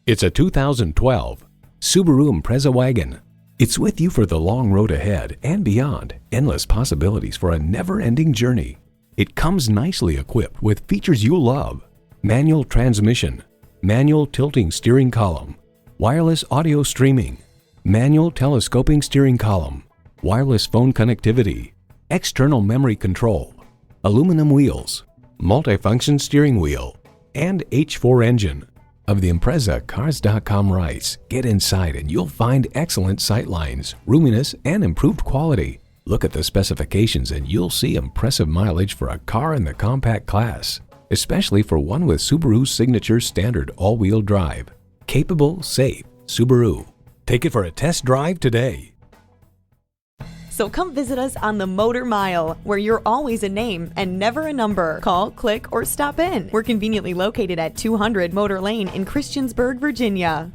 It's a 2012 Subaru Impreza wagon. It's with you for the long road ahead and beyond. Endless possibilities for a never-ending journey. It comes nicely equipped with features you'll love. Manual transmission, manual tilting steering column, wireless audio streaming, manual telescoping steering column, wireless phone connectivity, external memory control, aluminum wheels, multifunction steering wheel, and H4 engine. Of the Impreza, Cars.com writes, "Get inside and you'll find excellent sightlines, roominess, and improved quality. Look at the specifications and you'll see impressive mileage for a car in the compact class, especially for one with Subaru's signature standard all-wheel drive. Capable, safe, Subaru. Take it for a test drive today." So come visit us on the Motor Mile, where you're always a name and never a number. Call, click, or stop in. We're conveniently located at 200 Motor Lane in Christiansburg, Virginia.